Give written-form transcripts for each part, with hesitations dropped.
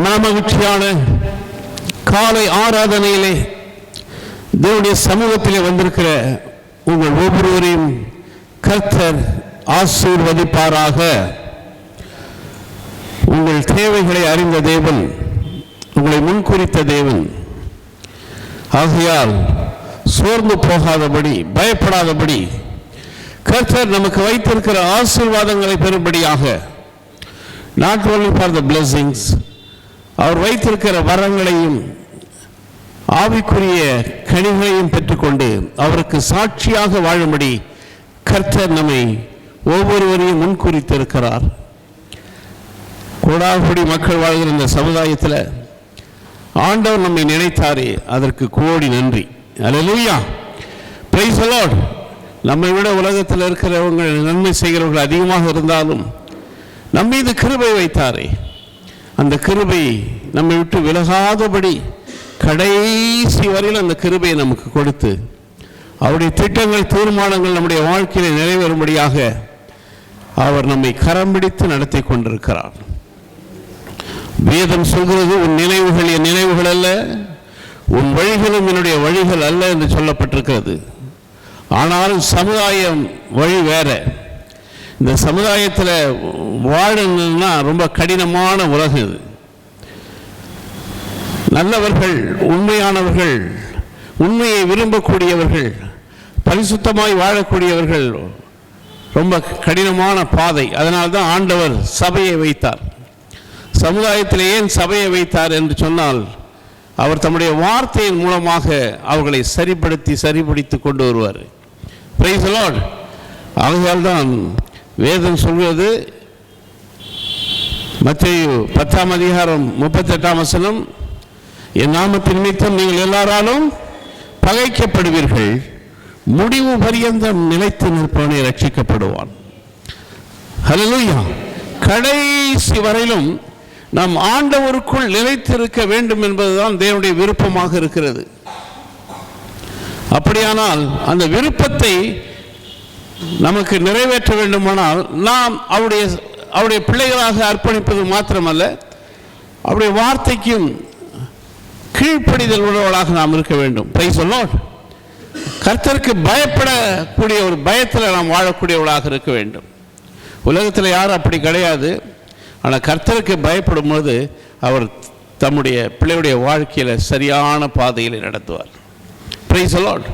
மகிழ்ச்சியான காலை ஆராதனையிலே தேவனுடைய சமூகத்திலே வந்திருக்கிற உங்கள் ஒவ்வொருவரையும் கர்த்தர் ஆசீர்வதிப்பாராக. உங்கள் தேவைகளை அறிந்த தேவன், உங்களை முன்குறித்த தேவன். ஆகையால் சோர்ந்து போகாதபடி, பயப்படாதபடி கர்த்தர் நமக்கு வைத்திருக்கிற ஆசீர்வாதங்களை பெறும்படியாக, not only for the blessings, அவர் வைத்திருக்கிற வரங்களையும் ஆவிக்குரிய கனிகளையும் பெற்றுக்கொண்டு அவருக்கு சாட்சியாக வாழும்படி கர்த்தர் நம்மை ஒவ்வொருவரையும் முன்குறித்திருக்கிறார். கோடாகுடி மக்கள் வாழ்கிற இந்த சமுதாயத்தில் ஆண்டவர் நம்மை நினைத்தாரே, அதற்கு கோடி நன்றி. அல்லேலூயா, பிரைஸ் தி லார்ட். நம்மை விட உலகத்தில் இருக்கிறவங்க நன்மை செய்கிறவர்கள் அதிகமாக இருந்தாலும் நம்மீது கிருபை வைத்தாரே, அந்த கிருபை நம்மை விட்டு விலகாதபடி கடைசி வரையில் அந்த கிருபையை நமக்கு கொடுத்து அவருடைய திட்டங்கள், தீர்மானங்கள் நம்முடைய வாழ்க்கையில் நிறைவேறும்படியாக அவர் நம்மை கரம் பிடித்து நடத்தி கொண்டிருக்கிறார். வேதம் சொல்கிறது, உன் நினைவுகள் என் நினைவுகள் அல்ல, உன் வழிகளும் என்னுடைய வழிகள் அல்ல என்று சொல்லப்பட்டிருக்கிறது. ஆனாலும் சமுதாயம் வழி வேற. இந்த சமுதாயத்தில் வாழணும்னா ரொம்ப கடினமான உலகம் இது. நல்லவர்கள், உண்மையானவர்கள், உண்மையை விரும்பக்கூடியவர்கள், பரிசுத்தமாய் வாழக்கூடியவர்கள் ரொம்ப கடினமான பாதை. அதனால்தான் ஆண்டவர் சபையை வைத்தார். சமுதாயத்தில் ஏன் சபையை வைத்தார் என்று சொன்னால், அவர் தம்முடைய வார்த்தையின் மூலமாக அவர்களை சரிப்படுத்தி கொண்டு வருவார். Price the Lord. ஆகையால் தான் வேதம் சொல்வது, மத்தேயு 10ஆம் அதிகாரம் 38ஆம் வசனம், என் நாமத்தின் நிமித்தம் நீங்கள் எல்லாராலும் பகைக்கப்படுவீர்கள், முடிவு பரியந்தம் நிலைத்து நிற்பவனே ரட்சிக்கப்படுவான். ஹல்லேலூயா. கடைசி வரையிலும் நாம் ஆண்டவருக்குள் நிலைத்திருக்க வேண்டும் என்பதுதான் தேவனுடைய விருப்பமாக இருக்கிறது. அப்படியானால் அந்த விருப்பத்தை நமக்கு நிறைவேற்ற வேண்டுமானால் நாம் அவருடைய பிள்ளைகளாக அர்ப்பணிப்பது மாத்திரமல்ல, அவருடைய வார்த்தைக்கும் கீழ்ப்படிதல் உள்ளவர்களாக நாம் இருக்க வேண்டும். Price the Lord. கர்த்தருக்கு பயப்படக்கூடிய ஒரு பயத்தில் நாம் வாழக்கூடியவர்களாக இருக்க வேண்டும். உலகத்தில் யாரும் அப்படி கிடையாது. ஆனால் கர்த்தருக்கு பயப்படும் போது அவர் தம்முடைய பிள்ளையுடைய வாழ்க்கையில் சரியான பாதையில் நடத்துவார். Price the Lord.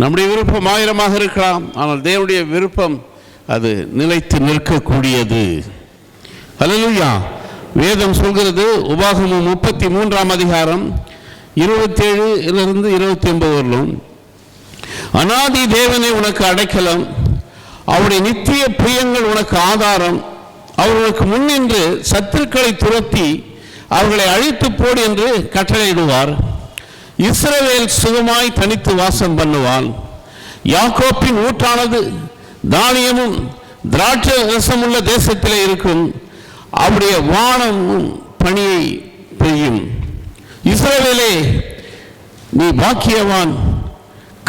நம்முடைய விருப்பம் 1000 இருக்கலாம், ஆனால் தேவனுடைய விருப்பம் அது நிலைத்து நிற்கக்கூடியது. அல்லேலூயா. வேதம் சொல்கிறது, உபாகமம் 33ஆம் அதிகாரம் 27 to 29 வரலும், அநாதி தேவனே உனக்கு அடைக்கலம், அவருடைய நித்திய பிரியங்கள் உனக்கு ஆதாரம், அவர்களுக்கு முன்னின்று சத்துருக்களை துரத்தி அவர்களை அழித்து போடு என்று கட்டளையிடுவார். இஸ்ரவேல் சுகமாய் தனித்து வாசம் பண்ணுவான். யாக்கோப்பின் ஊற்றானது தானியமும் திராட்சை ரசமுள்ள தேசத்திலே இருக்கும். அவருடைய வானமும் பனியை பெய்யும். இஸ்ரவேலே, நீ பாக்கியவான்.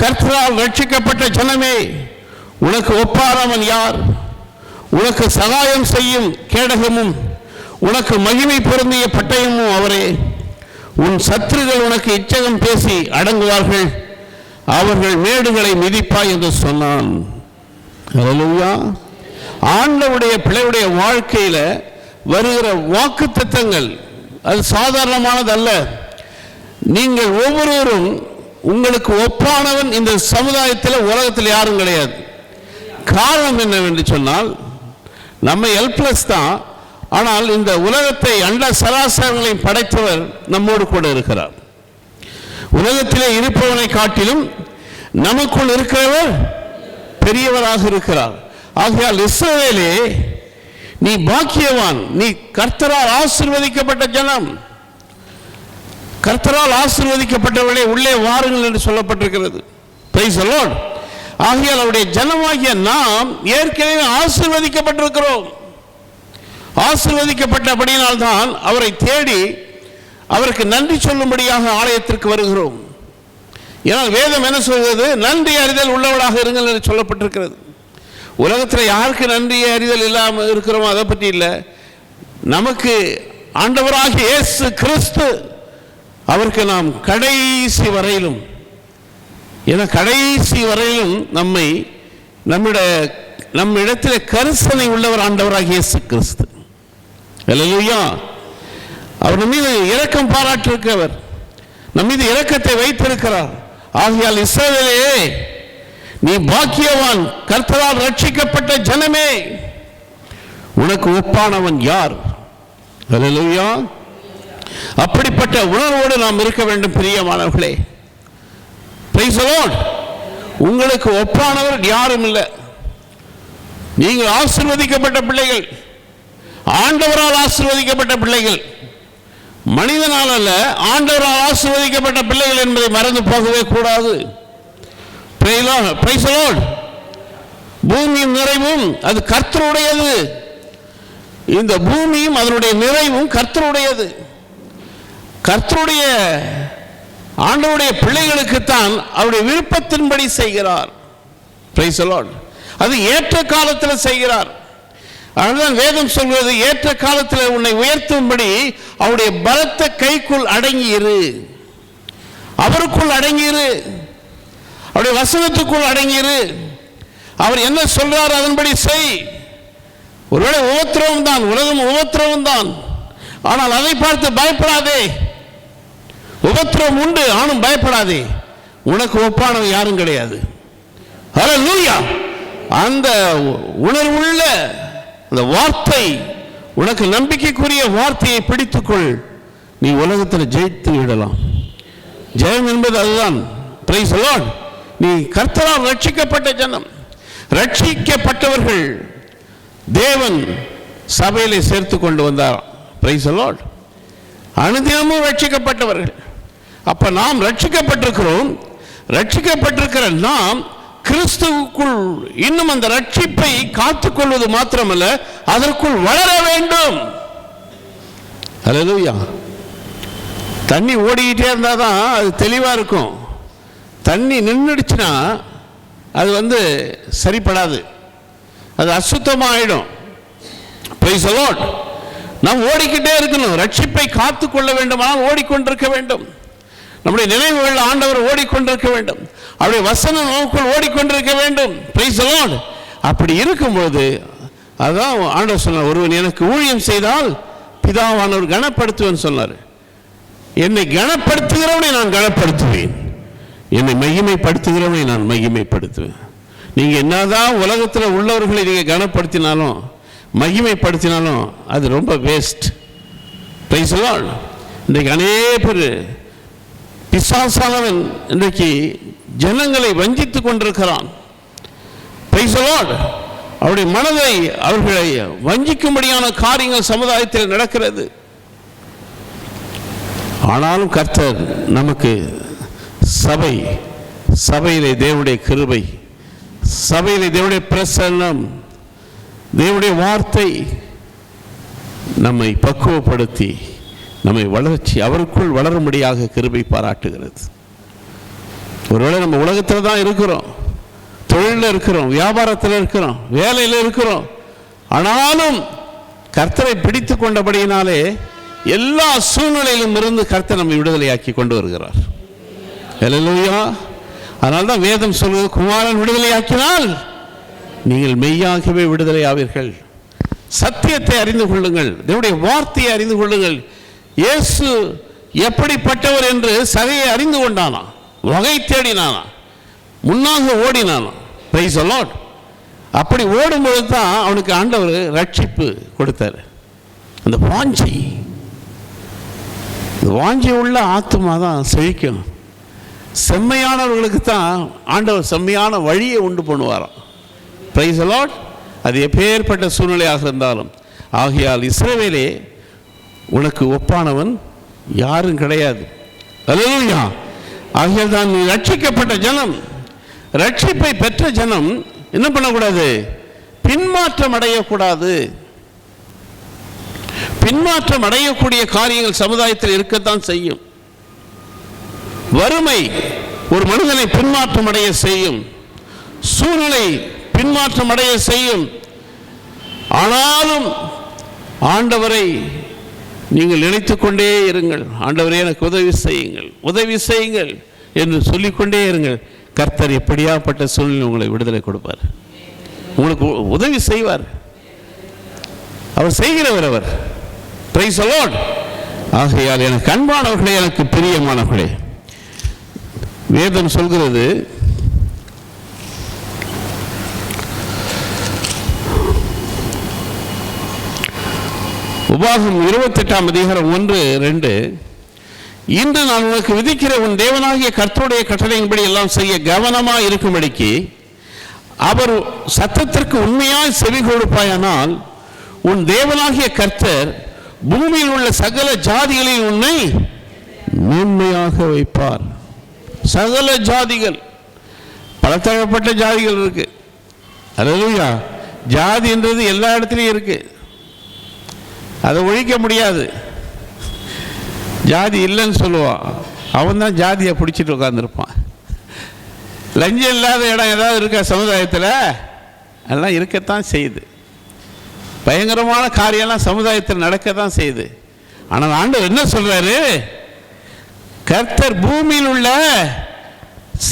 கர்த்தரால் ரட்சிக்கப்பட்ட ஜனமே, உனக்கு ஒப்பானவன் யார்? உனக்கு சகாயம் செய்யும் கேடகமும் உனக்கு மகிமை பொருந்திய பட்டயமும் அவரே. உன் சத்துருகள் உனக்கு இச்சகம் பேசி அடங்குவார்கள், அவர்கள் மேடுகளை மிதிப்பாய் என்று சொன்னான். அல்லேலூயா. ஆண்டவருடைய பிள்ளையுடைய வாழ்க்கையில வருகிற வாக்குத்தத்தங்கள் அது சாதாரணமானதல்ல. நீங்கள் ஒவ்வொருவரும் உங்களுக்கு ஒப்பானவன் இந்த சமுதாயத்தில், உலகத்தில் யாரும் கிடையாது. காரணம் என்னவென்று சொன்னால், நம்ம ஹெல்ப்லெஸ் தான். ஆனால் இந்த உலகத்தை, அண்ட சராசரங்களையும் படைத்தவர் நம்மோடு கூட இருக்கிறார். உலகத்திலே இருப்பவனை காட்டிலும் நமக்குள் இருக்கிறவர் பெரியவராக இருக்கிறார். ஆகையால் இஸ்ரவேலே, நீ பாக்கியவான், நீ கர்த்தரால் ஆசீர்வதிக்கப்பட்ட ஜனம். கர்த்தரால் ஆசீர்வதிக்கப்பட்டவர்களே உள்ளே வாருங்கள் என்று சொல்லப்பட்டிருக்கிறது. Price the Lord. ஆகையால் அவருடைய ஜனமாகிய நாம் ஏற்கனவே ஆசீர்வதிக்கப்பட்டிருக்கிறோம். ஆசீர்வதிக்கப்பட்டபடியினால்தான் அவரை தேடி அவருக்கு நன்றி சொல்லும்படியாக ஆலயத்திற்கு வருகிறோம். ஏனால் வேதம் என்ன சொல்கிறது? நன்றி அறிதல் உள்ளவளாக இருங்கள் என்று சொல்லப்பட்டிருக்கிறது. உலகத்தில் யாருக்கு நன்றி அறிதல் இல்லாமல் இருக்கிறோமோ அதை பற்றி இல்லை. நமக்கு ஆண்டவராகிய இயேசு கிறிஸ்து அவருக்கு நாம் கடைசி வரையிலும் நம்மிடத்தில் கரிசனை உள்ளவர் ஆண்டவராகிய இயேசு கிறிஸ்து. அல்லேலூயா. அவர் நம் மீது இரக்கம் பாராட்டிருக்கிறவர், நம் மீது இரக்கத்தை வைத்திருக்கிறார். ஆகையால் இஸ்ரவேலே, நீ பாக்கியவான், கர்த்தரால் ரட்சிக்கப்பட்ட ஜனமே, உனக்கு ஒப்பானவன் யார்? அல்லேலூயா. அப்படிப்பட்ட உணர்வோடு நாம் இருக்க வேண்டும் பிரியமானவர்களே. Price the Lord. உங்களுக்கு ஒப்பானவர் யாரும் இல்லை. நீங்கள் ஆசீர்வதிக்கப்பட்ட பிள்ளைகள், ஆண்டவரால் ஆசீர்வதிக்கப்பட்ட பிள்ளைகள், மனிதனால் அல்ல, ஆண்டவரால் ஆசீர்வதிக்கப்பட்ட பிள்ளைகள் என்பதை மறந்து போகவே கூடாது. Price the Lord. பூமியின் நிறைவும் அது கர்த்தருடையது. இந்த பூமியும் அதனுடைய நிறைவும் கர்த்தருடையது. கர்த்தருடைய ஆண்டவருடைய பிள்ளைகளுக்குத்தான் அவருடைய விருப்பத்தின்படி செய்கிறார். Price the Lord. அது ஏற்ற காலத்தில் செய்கிறார். அதுதான் வேதம் சொல்வது, ஏற்ற காலத்தில் உன்னை உயர்த்தும்படி அவருடைய பலத்த கைக்குள் அடங்கியிரு, அவருக்குள் அடங்கியிரு, அவருடைய வசனத்துக்குள் அடங்கியிரு. அவர் என்ன சொல்றார் அதன்படி செய். ஒருவேளை உபத்திரவம் தான், உலகம் உபத்திரவம் தான், ஆனால் அதை பார்த்து பயப்படாதே. உபத்திரவம் உண்டு, ஆனும் பயப்படாதே. உனக்கு ஒப்பானவன் யாரும் கிடையாது. ஹல்லேலூயா. அந்த உணர்வுள்ள அந்த வார்த்தை, உனக்கு நம்பிக்கைக்குரிய வார்த்தையை பிடித்துக்கொள். நீ உலகத்தில் ஜெயித்து விடலாம். ஜெயம் என்பது அதுதான். Price the Lord. நீ கர்த்தரால் ரட்சிக்கப்பட்ட ஜனம். ரட்சிக்கப்பட்டவர்கள் தேவன் சபையிலே சேர்த்து கொண்டு வந்தார். Price the Lord. அனுதினமும் ரட்சிக்கப்பட்டவர்கள். அப்ப நாம் ரட்சிக்கப்பட்டிருக்கிறோம். ரட்சிக்கப்பட்டிருக்கிற நாம் கிறிஸ்துவுக்குள் இன்னும் அந்த ரட்சிப்பை காத்துக்கொள்வது மாத்திரமல்ல, அதற்குள் வளர வேண்டும். ஹல்லேலூயா. தண்ணி ஓடிக்கிட்டே இருந்தால் தான் அது தெளிவாக இருக்கும். தண்ணி நின்றுடுச்சுன்னா அது சரிப்படாது, அது அசுத்தமாகிடும். Price the Lord. நாம் ஓடிக்கிட்டே இருக்கணும். ரட்சிப்பை காத்துக்கொள்ள வேண்டுமானால் ஓடிக்கொண்டிருக்க வேண்டும். நம்முடைய நினைவுகள் ஆண்டவர் ஓடிக்கொண்டிருக்க வேண்டும். அவருடைய வசனம் நமக்குள் ஓடிக்கொண்டிருக்க வேண்டும். Price the Lord. அப்படி இருக்கும்போது அதான் ஆண்டவர் சொன்னார், ஒருவன் எனக்கு ஊழியம் செய்தால் பிதாவானவர் கனப்படுத்துவேன் சொன்னார். என்னை கனப்படுத்துகிறவனை நான் கனப்படுத்துவேன், என்னை மகிமைப்படுத்துகிறவனை நான் மகிமைப்படுத்துவேன். நீங்கள் என்னதான் உலகத்தில் உள்ளவர்களை நீங்கள் கனப்படுத்தினாலும் மகிமைப்படுத்தினாலும் அது ரொம்ப வேஸ்ட். Price the Lord. இன்றைக்கு அநேக பேர் பிசாசானவன் இன்றைக்கு ஜனங்களை வஞ்சித்துக் கொண்டிருக்கிறான். Price the Lord. அவருடைய மனதை அவர்களை வஞ்சிக்கும்படியான காரியங்கள் சமுதாயத்தில் நடக்கிறது. ஆனாலும் கர்த்தர் நமக்கு சபையிலே தேவனுடைய கிருபை, சபையிலே தேவனுடைய பிரசன்னம், தேவனுடைய வார்த்தை நம்மை பக்குவப்படுத்தி நம்மை வளர்ச்சி அவருக்குள் வளரும்படியாக கிருபை பாராட்டுகிறது. ஒருவேளை நம்ம உலகத்தில் தான் இருக்கிறோம், தொழிலில் இருக்கிறோம், வியாபாரத்தில் இருக்கிறோம், வேலையில் இருக்கிறோம், ஆனாலும் கர்த்தரை பிடித்து கொண்டபடியினாலே எல்லா சூழ்நிலையிலும் இருந்து கர்த்தர் நம்மை விடுதலையாக்கி கொண்டு வருகிறார். ஹல்லேலூயா. அதனால தான் வேதம் சொல்வது, குமாரன் விடுதலையாக்கினால் நீங்கள் மெய்யாகவே விடுதலை ஆவீர்கள். சத்தியத்தை அறிந்து கொள்ளுங்கள், தேவனுடைய வார்த்தையை அறிந்து கொள்ளுங்கள். இயேசு எப்படிப்பட்டவர் என்று சகையை அறிந்து கொண்டானா, வகை தேடினானா, முன்னாக ஓடினானா. Price the Lord. அப்படி ஓடும்போது தான் அவனுக்கு ஆண்டவர் ரட்சிப்பு கொடுத்தார். அந்த வாஞ்சி உள்ள ஆத்மா தான் செழிக்கும். செம்மையானவர்களுக்கு தான் ஆண்டவர் செம்மையான வழியை உண்டு பண்ணுவாராம். Price the Lord. அது எப்பேற்பட்ட சூழ்நிலையாக இருந்தாலும். ஆகையால் இஸ்ரவேலே, உனக்கு ஒப்பானவன் யாரும் கிடையாது. அல்லேலூயா. ஆகையால் தான் நீ ரட்சிக்கப்பட்ட ஜனம், ரட்சிப்பை பெற்ற ஜனம் என்ன பண்ணக்கூடாது? பின்மாற்றம் அடையக்கூடாது. பின்மாற்றம் அடையக்கூடிய காரியங்கள் சமுதாயத்தில் இருக்கத்தான் செய்யும். வறுமை ஒரு மனிதனை பின்மாற்றம் அடைய செய்யும், சூழ்நிலை பின்மாற்றம் அடைய செய்யும். ஆனாலும் ஆண்டவரை நீங்கள் நினைத்து கொண்டே இருங்கள், ஆண்டவரே எனக்கு உதவி செய்யுங்கள், உதவி செய்யுங்கள் என்று சொல்லிக்கொண்டே இருங்கள். கர்த்தர் எப்படியாப்பட்ட சூழ்நிலை உங்களை விடுதலை கொடுப்பார், உங்களுக்கு உதவி செய்வார். அவர் செய்கிறவர் அவர். Price the Lord. ஆகையால் எனக்கு அன்பானவர்களே, எனக்கு பிரியமானவர்களே, வேதம் சொல்கிறது, உபாகம் 28ஆம் அதிகாரம் 1-2, இன்று நான் உனக்கு விதிக்கிற உன் தேவனாகிய கர்த்தருடைய கட்டளையின்படி எல்லாம் செய்ய கவனமாய் இருக்கும்படிக்கு அவர் சத்தத்திற்கு உண்மையாய் செவி கொடுப்பாயானால் உன் தேவனாகிய கர்த்தர் பூமியில் உள்ள சகல ஜாதிகளில் உன்னை மேன்மையாக வைப்பார். சகல ஜாதிகள், பலதரப்பட்ட ஜாதிகள் இருக்கு. அல்லேலூயா. ஜாதி என்றது எல்லா இடத்துலையும் இருக்கு, அதை ஒழிக்க முடியாது. ஜாதி இல்லைன்னு சொல்லுவான், அவன் தான் ஜாதியை பிடிச்சிட்டு உட்காந்துருப்பான். லஞ்சம் இல்லாத இடம் ஏதாவது இருக்கா சமுதாயத்தில்? அதெல்லாம் இருக்கத்தான் செய்யுது. பயங்கரமான காரியம்லாம் சமுதாயத்தில் நடக்கத்தான் செய்யுது. ஆனால் ஆண்டவர் என்ன சொல்றாரு? கர்த்தர் பூமியில் உள்ள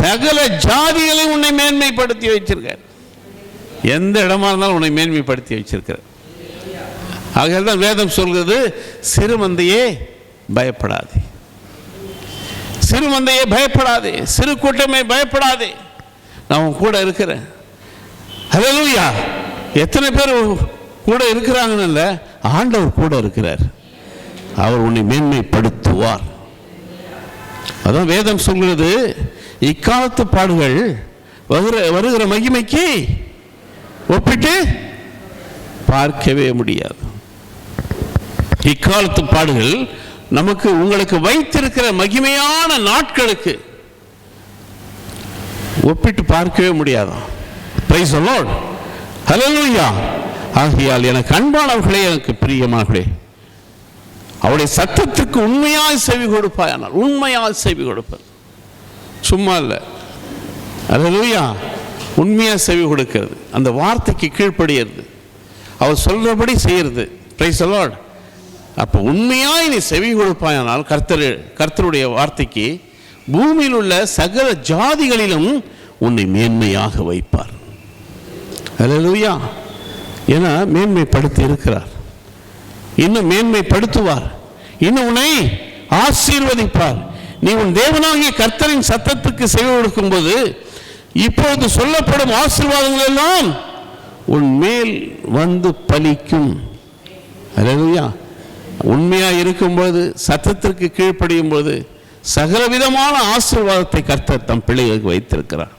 சகல ஜாதிகளையும் உன்னை மேன்மைப்படுத்தி வச்சிருக்கார். எந்த இடமா இருந்தாலும் உன்னை மேன்மைப்படுத்தி வச்சிருக்கிறார். ஆகையால் தான் வேதம் சொல்கிறது, சிறு மந்தையே பயப்படாதே, சிறு மந்தையே பயப்படாதே, சிறு கூட்டமே பயப்படாதே, நான் கூட இருக்கிறேன். ஹல்லேலூயா. எத்தனை பேர் கூட இருக்கிறாங்கன்னு இல்லை, ஆண்டவர் கூட இருக்கிறார். அவர் உன்னை மேன்மைப்படுத்துவார். அதான் வேதம் சொல்கிறது, இக்காலத்து பாடுகள் வருகிற மகிமைக்கு ஒப்பிட்டு பார்க்கவே முடியாது. இக்காலத்து பாடுகள் நமக்கு உங்களுக்கு வைத்திருக்கிற மகிமையான நாட்களுக்கு ஒப்பிட்டு பார்க்கவே முடியாதான். Praise the Lord. ஹல்லேலூயா. ஆகையால் எனக்கு அன்பானவர்களே, எனக்கு பிரியமானவர்களே, அவருடைய சத்தத்திற்கு உண்மையாய் செவி கொடுப்பாயானால், உண்மையாய் செவி கொடுப்பது, சும்மா இல்லை. ஹல்லேலூயா. உண்மையாக செவி கொடுக்கிறது, அந்த வார்த்தைக்கு கீழ்ப்படுகிறது, அவர் சொல்றபடி செய்யறது. Price the Lord. அப்போ உண்மையாய் நீ செவி கொடுப்பாயானால் கர்த்தருடைய வார்த்தைக்கு பூமியில் உள்ள சகல ஜாதிகளிலும் உன்னை மேன்மையாக வைப்பார். ஹல்லேலூயா. ஏன்னா மேன்மைப்படுத்தி இருக்கிறார், இன்னும் மேன்மைப்படுத்துவார், இன்னும் உன்னை ஆசீர்வதிப்பார். நீ உன் தேவனாகிய கர்த்தரின் சத்தத்துக்கு செவி கொடுக்கும் போது இப்போது சொல்லப்படும் ஆசீர்வாதங்கள் எல்லாம் உன் மேல் வந்து பலிக்கும். ஹல்லேலூயா. உண்மையாக இருக்கும்போது, சத்தத்திற்கு கீழ்ப்படியும் போது சகலவிதமான ஆசீர்வாதத்தை கர்த்தர் தம் பிள்ளைகளுக்கு வைத்திருக்கிறார்.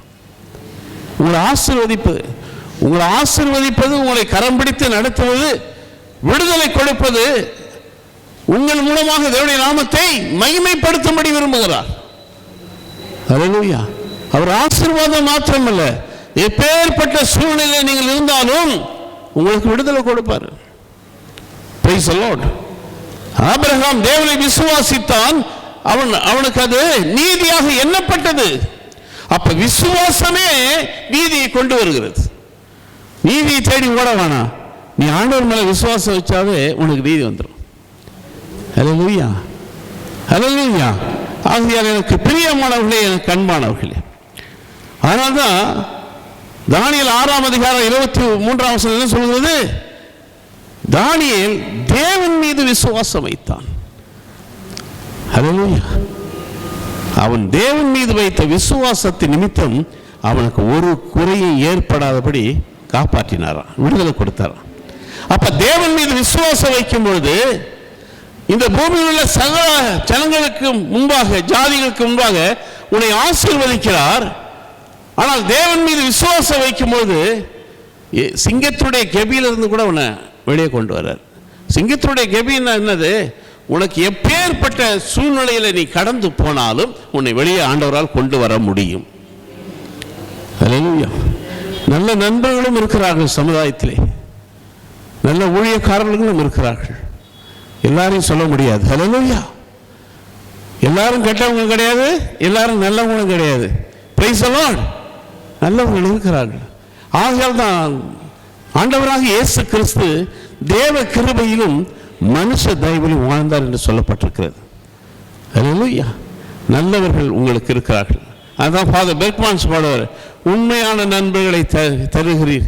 உங்களை ஆசீர்வதிப்பது, உங்களை கரம் பிடித்து நடத்துவது, விடுதலை கொடுப்பது, உங்கள் மூலமாக தேவனுடைய நாமத்தை மகிமைப்படுத்தும்படி விரும்புகிறார். ஹல்லேலூயா. அவர் ஆசீர்வாதம் மாத்திரமல்ல, எப்பேற்பட்ட சூழ்நிலை நீங்கள் இருந்தாலும் உங்களுக்கு விடுதலை கொடுப்பார். Price the Lord. ஆபிரகாம் தேவனை விசுவாசித்தான், அவனுக்கு அது நீதியாக எண்ணப்பட்டது. அப்ப விசுவாசமே நீதியை கொண்டு வருகிறது. நீதியை தேடி ஓட வேணாம், நீ ஆண்டவர் மேல விசுவாசம் வச்சாவே உனக்கு நீதி வந்துடும். ஹல்லேலூயா. ஹல்லேலூயா. ஆகையால் எனக்கு பிரியமானவர்களே, எனக்கு அன்பானவர்களே, அதனால்தான் தானியேல் 6ஆம் அதிகாரம் 23ஆம் வசனம் என்ன சொல்கிறது? தானியேல் தேவன் மீது விசுவாசம் வைத்தான். ஹல்லேலூயா. அவன் தேவன் மீது வைத்த விசுவாசத்தின் நிமித்தம் அவனுக்கு ஒரு குறையும் ஏற்படாதபடி காப்பாற்றினாராம், விடுதலை கொடுத்தாராம். அப்ப தேவன் மீது விசுவாசம் வைக்கும் பொழுது இந்த பூமியில் உள்ள சகல ஜனங்களுக்கு முன்பாக, ஜாதிகளுக்கு முன்பாக உன்னை ஆசீர்வதிக்கிறார். ஆனால் தேவன் மீது விசுவாசம் வைக்கும் போது சிங்கத்துடைய கெபியிலிருந்து கூட உன்னை வெளியே கொண்டு வர்றார். சிங்கத்துடைய கெபின்னா என்னது? உனக்கு எப்பேற்பட்ட சூழ்நிலையில நீ கடந்து போனாலும் உன்னை வெளியே ஆண்டவரால் கொண்டு வர முடியும். ஹல்லேலூயா. நல்ல நண்பர்களும் இருக்கிறார்கள் சமுதாயத்திலே, நல்ல ஊழியக்காரர்களும் இருக்கிறார்கள். எல்லாரையும் சொல்ல முடியாது. ஹல்லேலூயா. எல்லாரும் கெட்டவங்க கிடையாது, எல்லாரும் நல்லவங்களும் கிடையாது. Price the Lord. நல்லவர்கள் இருக்கிறார்கள். ஆகையால் தான் ஆண்டவராக இயேசு கிறிஸ்து தேவ கிருபையிலும் மனுஷ தயவிலும் வாழ்ந்தார் என்று சொல்லப்பட்டிருக்கிறது. அல்லேலூயா. நல்லவர்கள் உங்களுக்கு இருக்கிறார்கள். அதான் ஃபாதர் பெர்க்மான்ஸ் பாடுவார், உண்மையான நண்பர்களை தருகிறீர்,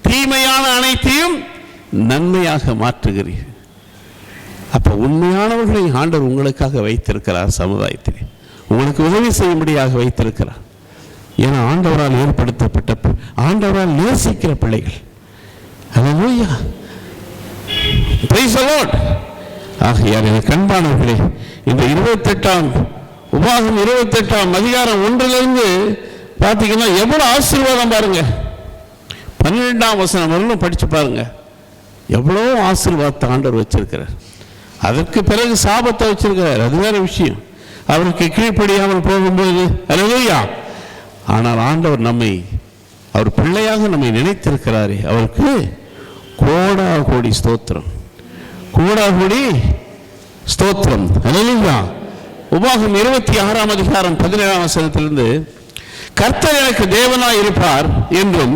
தீமையான அனைத்தையும் நன்மையாக மாற்றுகிறீர். அப்போ உண்மையானவர்களை ஆண்டவர் உங்களுக்காக வைத்திருக்கிறார், சமுதாயத்தில் உங்களுக்கு உதவி செய்யும்படியாக வைத்திருக்கிறார். ஏன்னா ஆண்டவரால் ஏற்படுத்தப்பட்ட, ஆண்டவரால் நேசிக்கிற பிள்ளைகள். அல்லேலூயா. Praise the Lord. ஆகையால் எனக்கு அன்பானவர்களே, இந்த 28ஆம் உபாகம் 28ஆம் அதிகாரம் 1 பார்த்தீங்கன்னா எவ்வளவு ஆசீர்வாதம் பாருங்க. 12ஆம் வசனம் வரலும் படிச்சு பாருங்க, எவ்வளோ ஆசீர்வாதத்தை ஆண்டவர் வச்சிருக்கிறார். அதற்கு பிறகு சாபத்தை வச்சிருக்கிறார், அது வேற விஷயம். அவருக்கு கீழ்ப்படியாமல் போகும்போது அல்லேலூயா. ஆனால் ஆண்டவர் நம்மை, அவர் பிள்ளையாக நம்மை நினைத்திருக்கிறாரே, அவருக்கு கோடா கோடி ஸ்தோத்திரம், கோடா கோடி ஸ்தோத்திரம். அல்லேலூயா. உபாகம் 26ஆம் அதிகாரம் 17ஆம் வசனத்திலிருந்து, கர்த்தர் எனக்கு தேவனாய் இருப்பார் என்றும்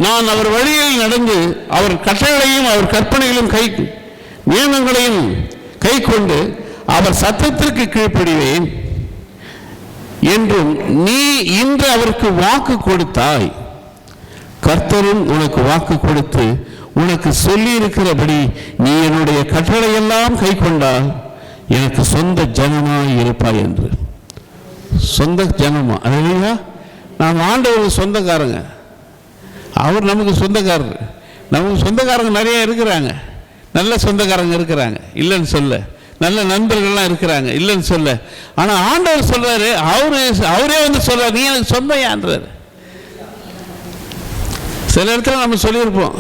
நான் அவர் வழியில் நடந்து அவர் கட்டளைகளையும் அவர் கற்பனைகளையும் நியமங்களையும் கை கொண்டு அவர் சத்தத்திற்கு கீழ்ப்படிவேன் என்றும் நீ இன்று அவருக்கு வாக்கு கொடுத்தாய். கர்த்தரும் உனக்கு வாக்கு கொடுத்து உனக்கு சொல்லி இருக்கிறபடி நீ என்னுடைய கட்டளையெல்லாம் கை கொண்டால் எனக்கு சொந்த ஜனமாய் இருப்பாய் என்று. சொந்த ஜனமா? அல்லேலூயா. நாம் ஆண்டவருக்கு சொந்தக்காரங்க, அவர் நமக்கு சொந்தக்காரர். நமக்கு சொந்தக்காரங்க நிறைய இருக்கிறாங்க, நல்ல சொந்தக்காரங்க இருக்கிறாங்க, இல்லைன்னு சொல்ல. நல்ல நண்பர்கள்லாம் இருக்கிறாங்க, இல்லைன்னு சொல்ல. ஆனால் ஆண்டவர் சொல்றாரு, அவரே வந்து சொல்றாரு, நீ எனக்கு சொந்தயான்றாரு. சில இடத்துல நம்ம சொல்லியிருப்போம்,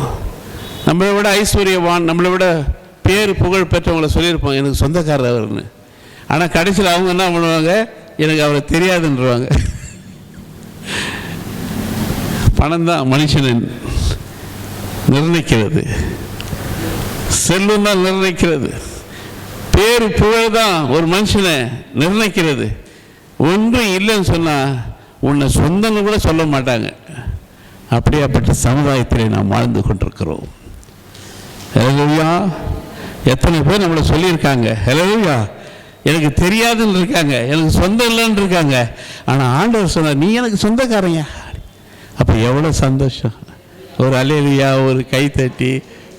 நம்மளை விட ஐஸ்வர்யவான், நம்மளை விட பேர் புகழ் பெற்றவங்களை சொல்லியிருப்போம் எனக்கு சொந்தக்காரர் அவர்னு. ஆனால் கடைசியில் அவங்க என்ன பண்ணுவாங்க, எனக்கு அவரை தெரியாதுன்றவாங்க. பணம் தான் மனுஷனை நிர்ணயிக்கிறது, செல்வம் தான் நிர்ணயிக்கிறது, பேரு புகழ் தான் ஒரு மனுஷனை நிர்ணயிக்கிறது. ஒன்றும் இல்லைன்னு சொன்னால் உன்னை சொந்தன்னு கூட சொல்ல மாட்டாங்க. அப்படியாப்பட்ட சமுதாயத்தில் நாம் வாழ்ந்து கொண்டிருக்கிறோம். ஹல்லேலூயா. எத்தனை பேர் நம்மளை சொல்லியிருக்காங்க, ஹல்லேலூயா, எனக்கு தெரியாதுன்னு இருக்காங்க, எனக்கு சொந்தம் இல்லைன்னு இருக்காங்க. ஆனால் ஆண்டவர் சொன்னார், நீ எனக்கு சொந்தக்காரங்க. அப்போ எவ்வளோ சந்தோஷம். ஒரு அல்லேலூயா, ஒரு கை தட்டி,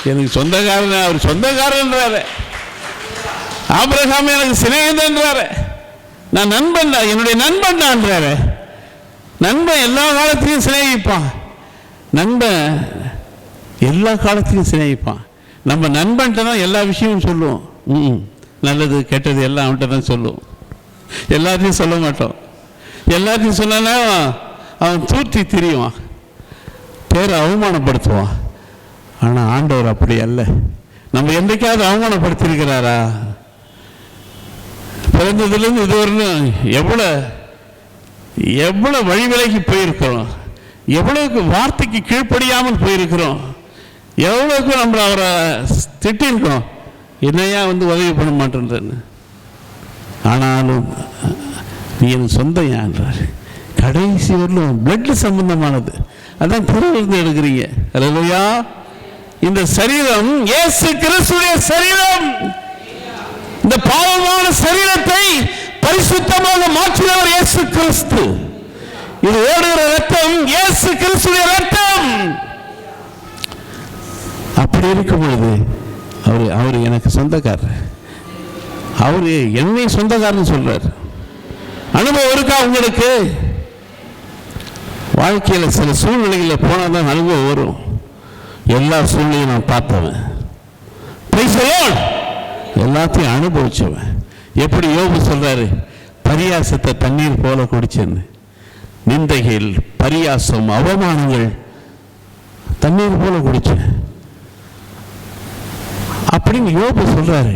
எனக்கு சொந்தக்காரன், அவர் சொந்தக்காரன்றாரு. ஆபிரகாம் எனக்கு சிநேகிதன்றாரு, நான் நண்பன் தான், என்னுடைய நண்பன் தான்றாரு. நண்பன் எல்லா காலத்திலையும் சிநேகிப்பான், நண்பன் எல்லா காலத்திலையும் சிநேகிப்பான். நம்ம நண்பன்கிட்ட தான் எல்லா விஷயமும் சொல்லுவோம், நல்லது கெட்டது எல்லாம் அவன்கிட்ட தான் சொல்லுவோம். எல்லாத்தையும் சொல்ல மாட்டோம். எல்லாத்தையும் சொன்னா அவன் தூற்றி திரிவான், பேரை அவமானப்படுத்துவான். ஆனால் ஆண்டவர் அப்படி அல்ல. நம்ம என்றைக்காவது அவமானப்படுத்தியிருக்கிறாரா? பிறந்ததுலேருந்து இதுவரையும் எவ்வளோ வழி விலகி போயிருக்கிறோம், எவ்வளவுக்கு வார்த்தைக்கு கீழ்ப்படியாமல் போயிருக்கிறோம், எவ்வளவுக்கு நம்மளை அவரை திட்டிருக்கோம், என்னையா வந்து உதவி பண்ண மாட்டேன்னு. ஆனாலும் நீ எனக்கு சொந்தம் யான்றார். கடைசி வரலும் பிளட் சம்பந்தமானது, அதான் பிறவிலிருந்து எடுக்கிறீங்க. அல்லேலூயா. இந்த சரீரம் இயேசு கிறிஸ்துவின் சரீரம். இந்த பாவமான சரீரத்தை பரிசுத்தமாக மாற்றினவர் இயேசு கிறிஸ்து. இது ஓடுகிற ரத்தம் இயேசு கிறிஸ்துவின் ரத்தம். அப்படி இருக்கும் பொழுது அவரு எனக்கு சொந்தக்காரர், அவரு என்னை சொந்தக்காரன்னு சொல்றார். அனுபவம் இருக்கா உங்களுக்கு? வாழ்க்கையில் சில சூழ்நிலைகளில் போனால் தான் அனுபவம் வரும். எல்லா சூழ்நிலையும் நான் பார்த்தவன், எல்லாத்தையும் அனுபவிச்சவன். எப்படி யோபு சொல்றாரு, பரியாசத்தை தண்ணீர் போல குடிச்சேன்னு. நிந்தைகள், பரியாசம், அவமானங்கள் தண்ணீர் போல குடிச்சேன் அப்படின்னு யோபு சொல்றாரு.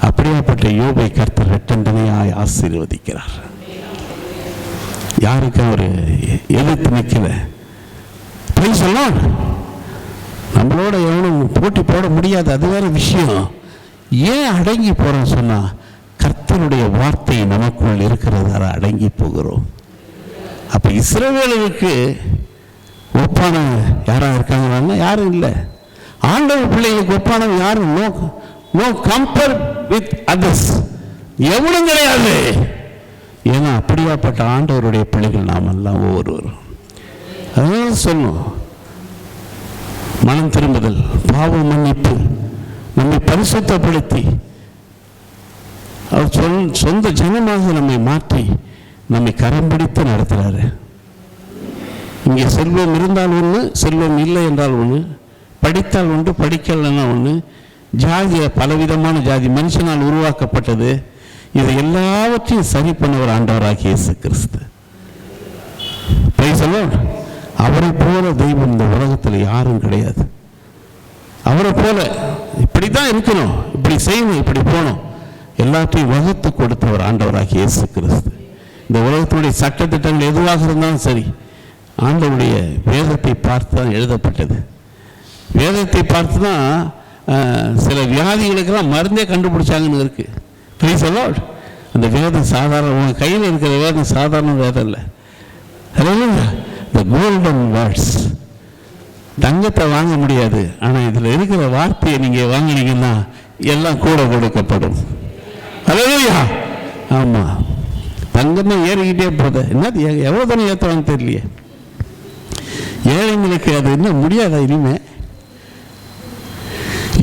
அப்படியாப்பட்ட யோபை கர்த்தர் இரட்டண்டனையாய் ஆசீர்வதிக்கிறார். யாருக்கு அவர் எதிர்த்து நிற்கல. சொல்லலாம், நம்மளோட எவனும் போட்டி போட முடியாது, அது வேற விஷயம். ஏன் அடங்கி போறோம் சொன்னா, கர்த்தருடைய வார்த்தை நமக்குள் இருக்கிறதால அடங்கி போகிறோம். அப்ப இஸ்ரவேலுக்கு ஒப்பான யாரா இருக்காங்கன்னா யாரும் இல்லை. ஆண்டவர் பிள்ளைகளுக்கு ஒப்பானவன் யாரும் நோ கம்பேர் வித் அதர்ஸ். எவனும் கிடையாது. ஏன்னா அப்படியாப்பட்ட ஆண்டவருடைய பிள்ளைகள் நாம் எல்லாம் ஒவ்வொருவரும். அதனால சொல்லும் மனம் திரும்புதல், பாவ மன்னிப்பு, நம்மை பரிசுத்தப்படுத்தி அவர் சொந்த ஜனமாக நம்மை மாற்றி நம்மை கரம் பிடித்து நடத்துகிறாரு. இங்கே செல்வம் இருந்தால் ஒன்று, செல்வம் இல்லை என்றால் ஒன்று, படித்தால் ஒன்று, படிக்கலைன்னா ஒன்று, ஜாதிய பலவிதமான ஜாதி மனுஷனால் உருவாக்கப்பட்டது. இதை எல்லாவற்றையும் சரி பண்ண ஒரு ஆண்டவராகிய இயேசு கிறிஸ்து. அவரை போல தெய்வம் இந்த உலகத்தில் யாரும் கிடையாது. அவரை போல இப்படி தான் இருக்கணும், இப்படி செய்யணும், இப்படி போகணும், எல்லாத்தையும் வகுத்து கொடுத்த ஒரு ஆண்டவராகிய இயேசு கிறிஸ்து. இந்த உலகத்தினுடைய சட்டத்திட்டங்கள் எதுவாக இருந்தாலும் சரி, ஆண்டவருடைய வேதத்தை பார்த்து தான் எழுதப்பட்டது. வேதத்தை பார்த்து தான் சில வியாதிகளுக்கெல்லாம் மருந்தே கண்டுபிடிச்சாங்கன்னு இருக்கு. Price the Lord. அந்த வேதம் சாதாரண, உங்கள் கையில் இருக்கிற வேதம் சாதாரண வேதம் இல்லை. தி கோல்டன் வேர்ட்ஸ். தங்கத்தை வாங்க முடியாது, ஆனால் இதில் இருக்கிற வார்த்தையை நீங்கள் வாங்கினீங்கன்னா எல்லாம் கூட கொடுக்கப்படும். ஹல்லேலூயா. ஆமாம், தங்கம் தான் ஏறிக்கிட்டே போகுது. என்னது எவ்வளோ தானே ஏற்றுவாங்க தெரியலையே. ஏழைங்களுக்கு அது இன்னும் முடியாதா இனிமே?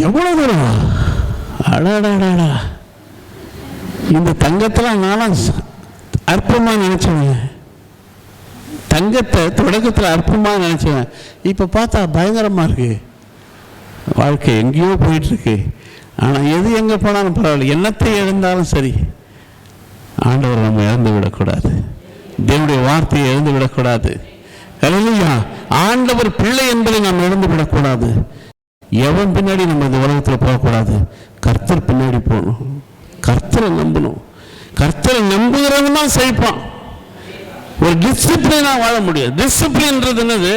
எவ்வளோ தூரம் அடாடாடா. இந்த தங்கத்தெல்லாம் நானும் அற்பமாக நினச்சேன். தங்கத்தை தொடக்கத்தில் அற்பமாக நினச்சேன். இப்போ பார்த்தா பயங்கரமாக இருக்குது. வாழ்க்கை எங்கேயோ போயிட்டுருக்கு. ஆனால் எது எங்கே போனாலும் பரவாயில்ல, என்னத்தை இழந்தாலும் சரி, ஆண்டவர் நம்ம இழந்து விடக்கூடாது. தேவனுடைய வார்த்தையை இழந்து விடக்கூடாது. ஹல்லேலூயா. ஆண்டவர் பிள்ளை என்பதை நாம் இழந்து விடக்கூடாது. எவன் பின்னாடி நம்ம இந்த உலகத்தில் போகக்கூடாது. கர்த்தர் பின்னாடி போகணும். கர்த்தரை நம்பணும். கர்த்தரை நம்புகிறவன் தான் செழிப்பான். ஒரு டிசிப்ளினாக வாழ முடியும். டிசிப்ளின்றது என்னது?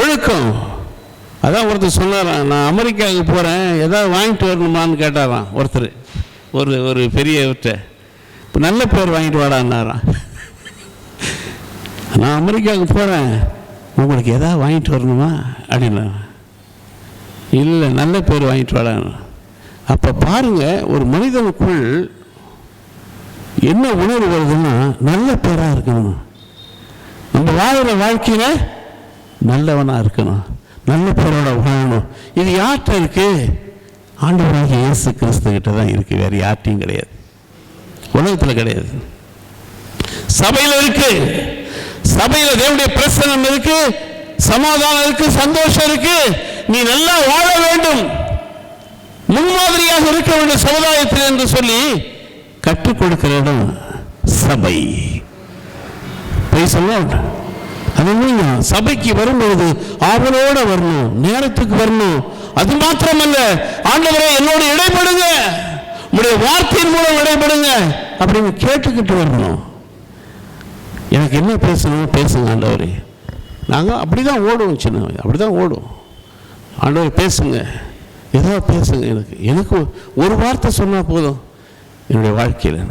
ஒழுக்கம். அதான் ஒருத்தர் சொன்னாராம், நான் அமெரிக்காவுக்கு போகிறேன், ஏதாவது வாங்கிட்டு வரணுமான்னு கேட்டாராம் ஒருத்தர். ஒரு பெரியவர்கிட்ட, இப்போ நல்ல பேர் வாங்கிட்டு வாடான்னாராம். நான் அமெரிக்காவுக்கு போகிறேன், உங்களுக்கு எதாவது வாங்கிட்டு வரணுமா அப்படின்னா, இல்லை நல்ல பேர் வாங்கிட்டு வாடான்னு. அப்போ பாருங்கள், ஒரு மனிதனுக்குள் என்ன உணர்வு வருதுன்னா, நல்ல பேராக இருக்கணும், நம்ம வாழ்கிற வாழ்க்கையில் நல்லவனாக இருக்கணும், நல்ல பேரோட வாழணும். இது யார்கிட்ட இருக்கு? ஆண்டவராகிய இயேசு கிறிஸ்து கிட்ட தான் இருக்கு. வேறு யார்ட்டையும் கிடையாது, உலகத்தில் கிடையாது. சபையில் இருக்கு. சபையில் தேவனுடைய பிரசன்னம் இருக்கு, சமாதானம் இருக்கு, சந்தோஷம் இருக்கு. நீ நல்லா வாழ வேண்டும், முன்மாதிரியாக இருக்க வேண்டும் சமுதாயத்தில் என்று சொல்லி கற்றுக் கொடுக்கிற இடம் சபை. சபைக்கு வரும்போது ஆவலோட வரணும், நேரத்துக்கு வரணும். அது மாத்திரமல்ல, ஆண்டவரே என்னோடு இடைப்படுங்க, உங்களுடைய வார்த்தையின் மூலம் இடைப்படுங்க அப்படின்னு கேட்டுக்கிட்டு வரணும். எனக்கு என்ன பேசணும் பேசுங்க ஆண்டவரே. நாங்கள் அப்படிதான் ஓடுவோம், சின்ன அப்படிதான் ஓடுவோம். ஆண்டவரே பேசுங்க, ஏதோ பேசுங்க. எனக்கு ஒரு வார்த்தை சொன்னால் போதும். என்னுடைய வாழ்க்கையில்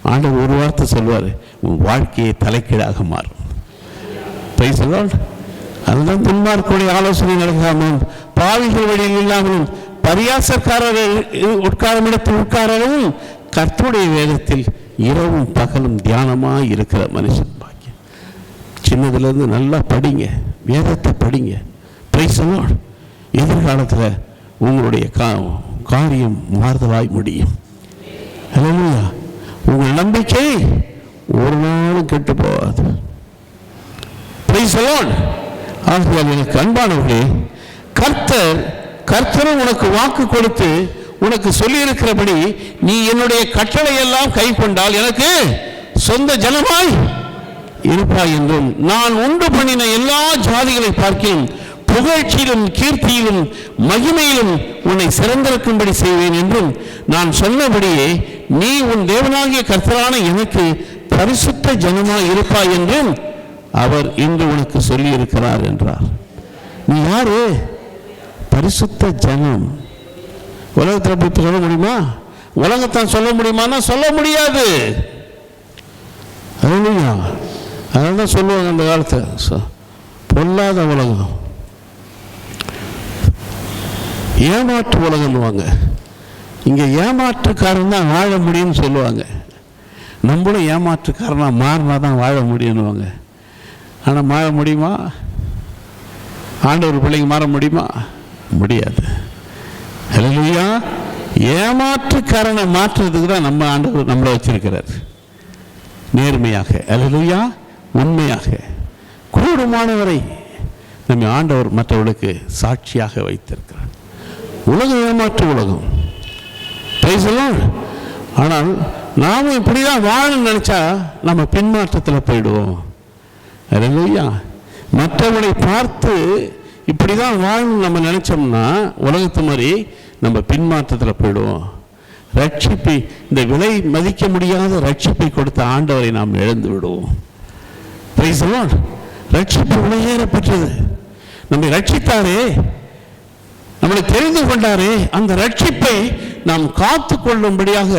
ஆண்டவர் ஒரு வார்த்தை சொல்வார், உன் வாழ்க்கையை தலைக்கீழாக மாறும். Price the Lord. அதுதான் துன்மார்க்கருடைய ஆலோசனை நடக்காமலும், பாவிகள் வழியில் இல்லாமலும், பரியாசக்காரர் உட்காரும் இடத்தில் உட்காரவும், கர்த்தருடைய வேதத்தில் இரவும் பகலும் தியானமாக இருக்கிற மனுஷன் பாக்கியம். சின்னதுலேருந்து நல்லா படிங்க, வேதத்தை படிங்க. Price the Lord. எதிர்காலத்தில் உங்களுடைய காரியம் மாறுதலாய் முடியும். ஹல்லேலூயா. உங்கள் நம்பிக்கை ஒரு நாளும் கெட்டு போகாது. Price the Lord. ஆகையால் எனக்கு அன்பானவர்களே, கர்த்தரும் உனக்கு வாக்கு கொடுத்து உனக்கு சொல்லி இருக்கிறபடி நீ என்னுடைய கட்டளை எல்லாம் கை கொண்டால் எனக்கு சொந்த ஜனமாய் இருப்பாய் என்றும், நான் உண்டு பண்ணின எல்லா ஜாதிகளை பார்க்கிறேன் புகழ்ச்சியிலும் கீர்த்தியிலும் மகிமையிலும் உன்னை சிறந்திருக்கும்படி செய்வேன் என்றும், நான் சொன்னபடியே நீ உன் தேவனாகிய கர்த்தரான எனக்கு பரிசுத்த ஜனமாய் இருப்பாய் என்றும் அவர் இன்று உனக்கு சொல்லி இருக்கிறார் என்றார். நீ யாரு? பரிசுத்த ஜனம். உலகத்தில் அப்படி சொல்ல முடியுமா? உலகத்தான் சொல்ல முடியுமானா சொல்ல முடியாது. அதனால்தான் சொல்லுவாங்க அந்த காலத்தில், பொல்லாத உலகம், ஏமாற்று உலகம்னுவாங்க. இங்கே ஏமாற்றுக்காரன் தான் வாழ முடியும்னு சொல்லுவாங்க. நம்மளும் ஏமாற்றுக்காரனாக மாறினா தான் வாழ முடியும்னுவாங்க. ஆனால் மாற முடியுமா? ஆண்டவர் பிள்ளைங்க மாற முடியுமா? முடியாது. ஹல்லேலூயா. ஏமாற்றுக்காரனை மாற்றுறதுக்கு தான் நம்ம ஆண்டவர் நம்மளை வச்சிருக்கிறார். நேர்மையாக, ஹல்லேலூயா, உண்மையாக கூடுமானவரை நம்ம ஆண்டவர் மற்றவர்களுக்கு சாட்சியாக வைத்திருக்கிறார். உலகம் ஏமாற்று உலகம். ஆனால் நாமும் இப்படிதான் வாழணும்னு நினைச்சா நம்ம பின்மாற்றத்தில் போயிடுவோம். ஹல்லேலூயா. மற்றவர்களை பார்த்து இப்படிதான் வாழணும் நம்ம நினைச்சோம்னா உலகத்து மாதிரி நம்ம பின்மாற்றத்தில் போயிடுவோம். ரட்சிப்பை, இந்த விலை மதிக்க முடியாத ரட்சிப்பை கொடுத்த ஆண்டவரை நாம் இழந்து விடுவோம். Price the Lord. ரட்சிப்பு விலையேறப்பட்டது. நம்மை ரட்சித்தாரே, நம்மளை தெரிந்து கொண்டாரே, அந்த ரட்சிப்பை நாம் காத்து கொள்ளும்படியாக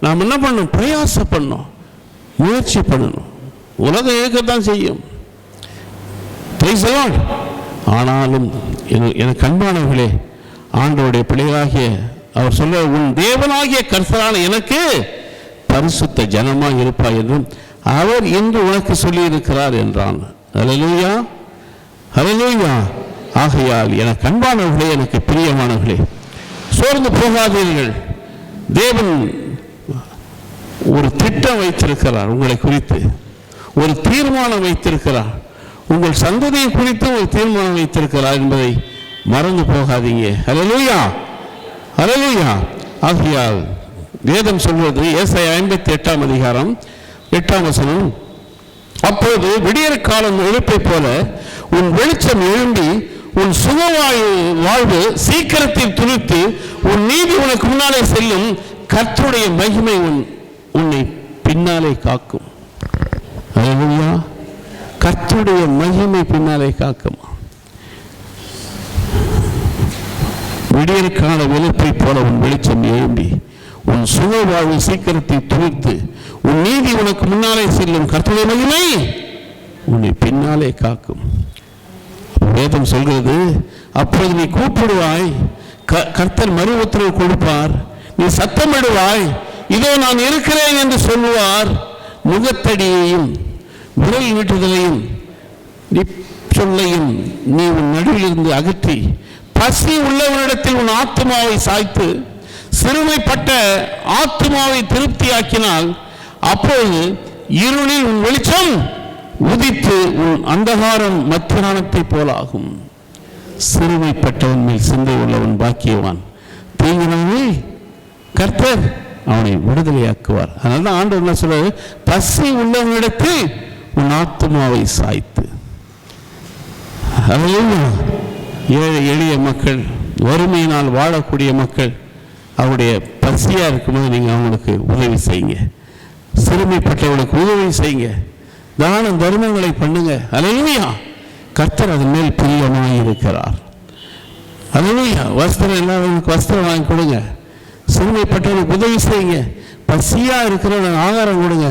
நாம் என்ன பண்ணணும்? பிரயாசம் பண்ணணும், முயற்சி பண்ணணும். உலகம் இயக்கத்தான் செய்யும். Price the Lord. ஆனாலும் எனக்கு அன்பானவர்களே, ஆண்டவருடைய பிள்ளைகளாகிய அவர் சொல்ல, உன் தேவனாகிய கர்த்தரான எனக்கு பரிசுத்த ஜனமாக இருப்பாய் என்றும் அவர் இன்று உனக்கு சொல்லி இருக்கிறார் என்றான். ஹல்லேலூயா, ஹல்லேலூயா. ஆகையால் எனக்கு அன்பானவர்களே, எனக்கு பிரியமானவர்களே, சோர்ந்து போகாதீர்கள். தேவன் ஒரு திட்டம் வைத்திருக்கிறார், உங்களை குறித்து ஒரு தீர்மானம் வைத்திருக்கிறார், உங்கள் சந்ததியை குறித்து ஒரு தீர்மானம் வைத்திருக்கிறார் என்பதை மறந்து போகாதீங்க. ஹல்லேலூயா, ஹல்லேலூயா. ஆகையால் வேதம் சொல்வது ஏசாயா 58 அதிகாரம் 8 வசனம், அப்போது விடியற் காலம் எழுப்பை போல உன் வெளிச்சம் எழும்பி உன் வாழ்வு சீக்கிரத்தில் துணித்து உன் நீதி உனக்கு முன்னாலே செல்லும், கர்த்தருடைய மகிமை உன்னை பின்னாலே காக்கும். ஹல்லேலூயா. கர்த்தருடைய மகிமை பின்னாலே காக்கும். விடியற்கால வெளுப்பை போல உன் வெளிச்சம் எழும்பி உன் வாழ்வு சீக்கிரத்தை துணித்து உன் நீதி உனக்கு முன்னாலே செல்லும், கர்த்தருடைய மகிமை உன்னை பின்னாலே காக்கும். வேதம் சொல்கிறது, அப்போது நீ கூப்பிடுவாய், கர்த்தர் மறு உத்தரவு கொடுப்பார். நீ சத்தமிடுவாய், இதோ நான் இருக்கிறேன் என்று சொல்லுவார். முகத்தடியையும் விரல் நீட்டுதலையும் சொல்லையும் நீ உன் நடுவில் இருந்து அகற்றி பசி உள்ளவனிடத்தில் உன் ஆத்மாவை சாய்த்து சிறுமைப்பட்ட ஆத்மாவை திருப்தியாக்கினால், அப்போது இருளில் உன் வெளிச்சம் உதித்து உன் அந்தகாரம் மத்தியானத்தை போலாகும். சிறுமைப்பட்டவன் மேல் சிந்தை உள்ளவன் பாக்கியவான், தீங்கினவனே கர்த்தர் அவனை விடுதலையாக்குவார். அதனால தான் ஆண்டவர் என்ன சொல்றாரு? பசி உள்ளவனிடத்தில் உன் ஆத்மாவை சாய்த்து. ஏழை எளிய மக்கள், வறுமையினால் வாழக்கூடிய மக்கள், அவருடைய பசியா இருக்கும்போது நீங்க அவங்களுக்கு உதவி செய்யுங்க. சிறுமைப்பட்டவர்களுக்கு உதவி செய்யுங்க. தான தர்மங்களை பண்ணுங்க. ஹல்லேலூயா. கர்த்தர் அதன் மேல் பிரியமாய் இருக்கிறார். ஹல்லேலூயா. வஸ்திரம் எல்லாருக்கும் வஸ்திரம் வாங்கி கொடுங்க. சிறுமைப்பட்டவர்களுக்கு உதவி செய்யுங்க. பசியா இருக்கிறவங்க ஆகாரம் கொடுங்க.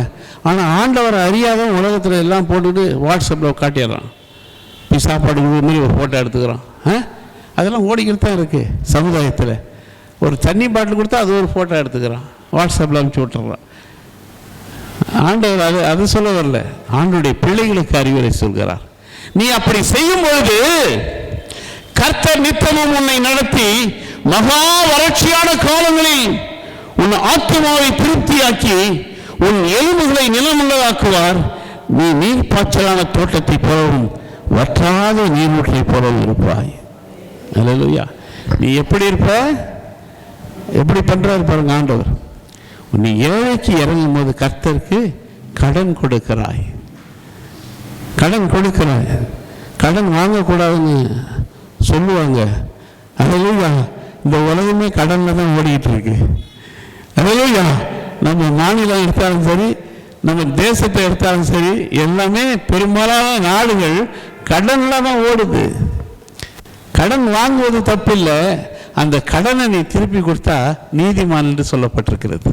ஆனால் ஆண்டவரை அறியாத உலகத்தில் எல்லாம் போட்டுட்டு வாட்ஸ்அப்பில் காட்டிடுறான். போய் சாப்பாடு மாதிரி ஒரு ஃபோட்டோ எடுத்துக்கிறான். அதெல்லாம் ஓடிக்கிட்டு தான் இருக்குது சமுதாயத்தில். ஒரு தண்ணி பாட்டில் கொடுத்தா அது ஒரு ஃபோட்டோ எடுத்துக்கிறான், வாட்ஸ்அப்பில் அனுப்பிச்சி விட்டுறான். ஆண்டவர் அது சொல்ல வரல, ஆண்டவருடைய பிள்ளைகளுக்கு அறிவுரை சொல்கிறார். நீ அப்படி செய்யும் பொழுது கர்த்தர் நித்தமும் உன்னை நடத்தி மகா வறட்சியான காலங்களில் உன் ஆத்மாவை திருப்தியாக்கி உன் எலும்புகளை நிலமுள்ளதாக்குவார். நீ நீர் பாய்ச்சலான தோட்டத்தை போலவும் வற்றாத நீர்மூற்றை போலவும் இருப்பாய். ஹல்லேலூயா. நீ எப்படி இருப்ப? எப்படி பண்றாரு பாருங்க ஆண்டவர். நீ ஏழைக்கு இறங்கும் போது கர்த்தருக்கு கடன் கொடுக்கிறாய். கடன் கொடுக்கிறாய். கடன் வாங்கக்கூடாதுன்னு சொல்லுவாங்க. ஹல்லேலூயா. இந்த உலகமே கடன்ல தான் ஓடிக்கிட்டு இருக்கு. ஹல்லேலூயா. நம்ம மாநிலம் எடுத்தாலும் சரி, நம்ம தேசத்தை எடுத்தாலும் சரி, எல்லாமே பெரும்பாலான நாடுகள் கடன்ல தான் ஓடுது. கடன் வாங்குவது தப்பில்லை, அந்த கடனை நீ திருப்பி கொடுத்தா நீதிமான் என்று சொல்லப்பட்டிருக்கிறது.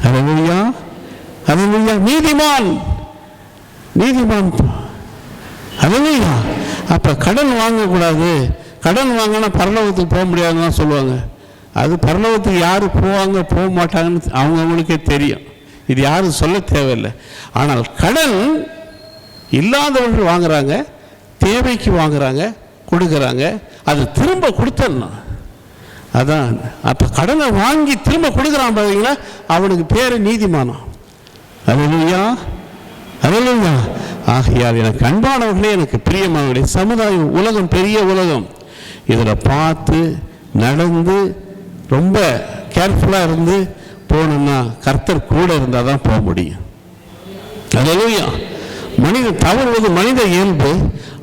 ஹல்லேலூயா, ஹல்லேலூயா. நீதிமான், நீதிமான். ஹல்லேலூயா. அப்ப கடன் வாங்கக்கூடாது, கடன் வாங்கினா பரலோகத்துக்கு போக முடியாதுன்னு சொல்லுவாங்க. அது பரலோகத்துக்கு யார் போவாங்க போக மாட்டாங்கன்னு அவங்கவுங்களுக்கே தெரியும். இது யாரும் சொல்ல தேவையில்லை. ஆனால் கடன் இல்லாதவர்கள் வாங்குறாங்க, தேவைக்கு வாங்குறாங்க, கொடுக்குறாங்க. அது திரும்ப கொடுத்தணும். அதான் அப்போ கடனை வாங்கி திரும்ப கொடுக்குறான் பார்த்தீங்களா, அவனுக்கு பேர் நீதிமானம். அல்லேலூயா, அல்லேலூயா. ஆகையால் எனக்கு அன்பானவர்களே, எனக்கு பிரியமானவர்களே, சமுதாயம் உலகம் பெரிய உலகம். இதில் பார்த்து நடந்து ரொம்ப கேர்ஃபுல்லாக இருந்து போகணும்னா கர்த்தர் கூட இருந்தால் தான் போக முடியும். அல்லேலூயா. மனிதன் தவறுவது மனித இயல்பு.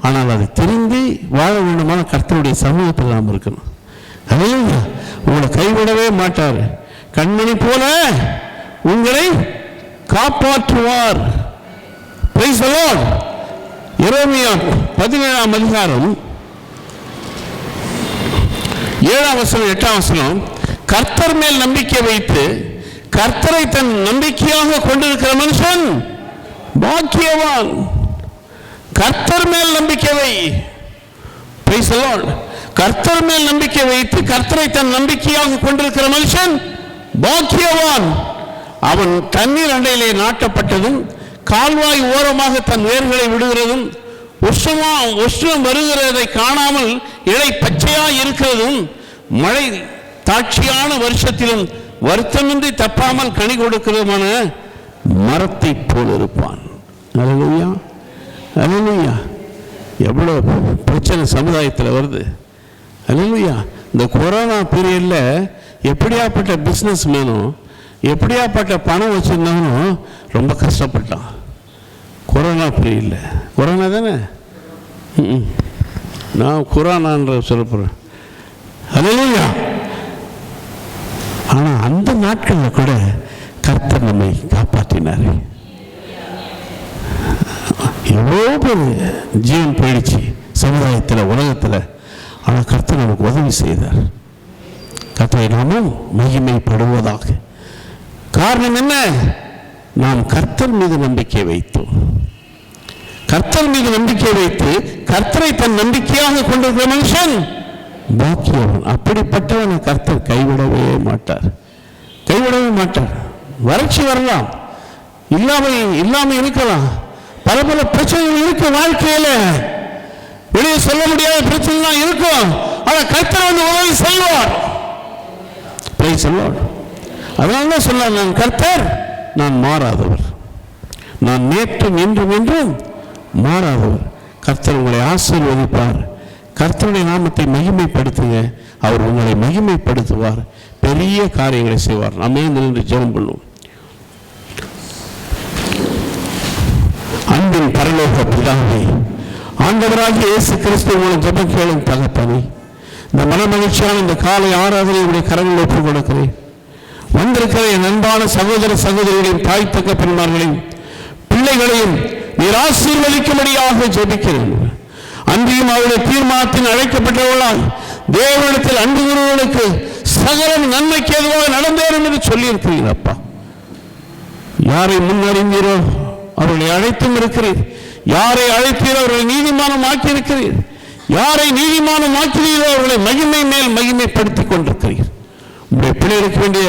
ஆனால் அது திரும்பி வாழ வேண்டுமான கர்த்தருடைய சமூகத்தில் நாம் இருக்கணும். அல்லேலூயா. உங்களை கைவிடவே மாட்டார். கண்மணி போல உங்களை காப்பாற்றுவார். Price the Lord. எரேமியா 17ஆம் அதிகாரம் 7ஆம் வசனம் 8ஆம் வசனம், கர்த்தர் மேல் நம்பிக்கை வைத்து கர்த்தரை தன் நம்பிக்கையாக கொண்டிருக்கிற மனுஷன் பாக்கியவான். கர்த்தர் மேல் நம்பிக்கை வை. Price the Lord. கர்த்தர் மேல் நம்பிக்கை வைத்து கர்த்தரை தன் நம்பிக்கையாக கொண்டிருக்கிற மனுஷன் பாக்கியவான். அவன் தண்ணீர் அண்டையிலே நாட்டப்பட்டதும் கால்வாய் ஓரமாக தன் வேர்களை விடுகிறதும் உஷ்ணம் வருகிறதை காணாமல் இலை பச்சையாய் இருக்கிறதும் மழை தாட்சியான வருஷத்திலும் வருத்தமின்றி தப்பாமல் கனி கொடுக்கிறதுமான மரத்தை போல் இருப்பான். அல்லேலூயா, அல்லேலூயா. எவ்வளோ பிரச்சனை சமுதாயத்தில் வருது. அல்லேலூயா. இந்த கொரோனா பீரியடில் எப்படியாப்பட்ட பிஸ்னஸ் மேனும் எப்படியாப்பட்ட பணம் வச்சுருந்தாலும் ரொம்ப கஷ்டப்பட்டான். கொரோனா பீரியடில். கொரோனா தானே, நான் கொரோனான்ற சொல்ல போகிறேன். அல்லேலூயா. ஆனால் அந்த நாட்களில் கூட கர்த்தர் நம்மை காப்பாற்றினார். எவ்வளோ பேர் ஜீவன் போயிடுச்சு சமுதாயத்தில், உலகத்தில். ஆனால் கர்த்தர் நமக்கு உதவி செய்தார். கர்த்தரை நாமும் மகிமைப்படுவதாக. காரணம் என்ன? நாம் கர்த்தர் மீது நம்பிக்கை வைத்தோம். கர்த்தர் மீது நம்பிக்கை வைத்து கர்த்தரை தன் நம்பிக்கையாக கொண்டிருக்கிற மனுஷன் பாக்கியவன். அப்படிப்பட்டவனை கர்த்தர் கைவிடவே மாட்டார், கைவிடவே மாட்டார். வறட்சி வரலாம், இல்லாமல் இருக்கலாம், பல பல பிரச்சனைகள் இருக்கு வாழ்க்கையில, வெளியே சொல்ல முடியாத பிரச்சனை இருக்கும். ஆனால் கர்த்தர் வந்து உதவி செய்வார். Price the Lord. அதனால சொல்ல, நான் கர்த்தர், நான் மாறாதவர், நான் நேற்றும் இன்றும் என்றும் மாறாதவர். கர்த்தர் உங்களை ஆசீர்வதிப்பார். கர்த்தருடைய நாமத்தை மகிமைப்படுத்துங்க. அவர் உங்களை மகிமைப்படுத்துவார், பெரிய காரியங்களை செய்வார். நம்ம நின்று ஜெபம் பண்ணுவோம். அன்பின் பரலோக பிதாவே, ஆண்டவராகிய இயேசு கிறிஸ்து மூலம் ஜெபம் கேளும் தகப்பனே, இந்த மனமகிழ்ச்சியான இந்த காலை ஆராதனையுடைய கரங்களில் ஒப்புக் கொடுக்கிறேன். வந்திருக்கிற என் அன்பான சகோதர சகோதரிகளையும் தாய் தகப்பன்மார்களையும் பிள்ளைகளையும் நீர் ஆசீர்வதிக்கும்படியாக ஜெபிக்கிறேன். அன்றியும் அவருடைய தீர்மானத்தில் அழைக்கப்பட்டவர்களால் தேவனிடத்தில் அன்பு கூறுவதற்கு சகலம் நன்மைக்கு எதுவாக நடந்தேறும் என்று சொல்லியிருக்கிறீர். அப்பா, யாரை முன்னறிந்தீரோ அவர்களை அழைத்தும் இருக்கிறீர். யாரை அழைத்தீரோ அவர்களை நீதிமானம் ஆக்கியிருக்கிறீர். யாரை நீதிமானம் ஆக்கிறீரோ அவர்களை மகிமை மேல் மகிமைப்படுத்திக் கொண்டிருக்கிறீர். உங்களுடைய பிள்ளைகளுக்கு வேண்டிய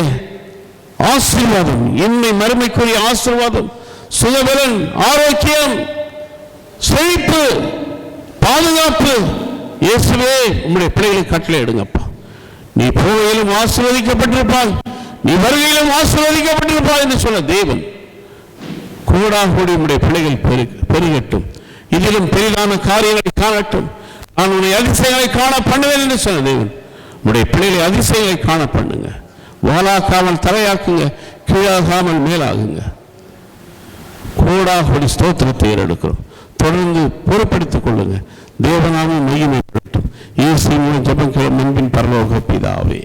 ஆசீர்வாதம், இன்மை மறுமைக்குரிய ஆசீர்வாதம், சுகபலன், ஆரோக்கியம், செழிப்பு, பாதுகாப்பு இயேசுவே உம்முடைய பிள்ளைகளை கட்டளை எடுங்கப்பா. நீ போகையிலும் ஆசீர்வதிக்கப்பட்டிருப்பாய், நீ வருகையிலும் ஆசீர்வதிக்கப்பட்டிருப்பாய் என்று சொன்ன தேவன் கூடாக கூடி உம்முடைய பிள்ளைகள் பெருகட்டும், இதிலும் பெரிதான காரியங்களை காணட்டும். நான் உன்னை அதிசயங்களை காண பண்ணுவேன் என்று சொன்ன தேவன் உம்முடைய பிள்ளைகளை அதிசயங்களை காண பண்ணுங்க. வாலாக்காமல் தரையாக்குங்க, கீழாகாமல் மேலாகுங்க. கோடாக கூடி ஸ்தோத்திரத்தை ஏறெடுக்கிறோம். தொடர்ந்து பொறுப்படுத்திக் கொள்ளுங்க. தேவனாவும் மகிமைப்படட்டும். இயேசுவின் மூலம் ஜெபம் கேளும் அன்பின் பரலோக பிதாவே.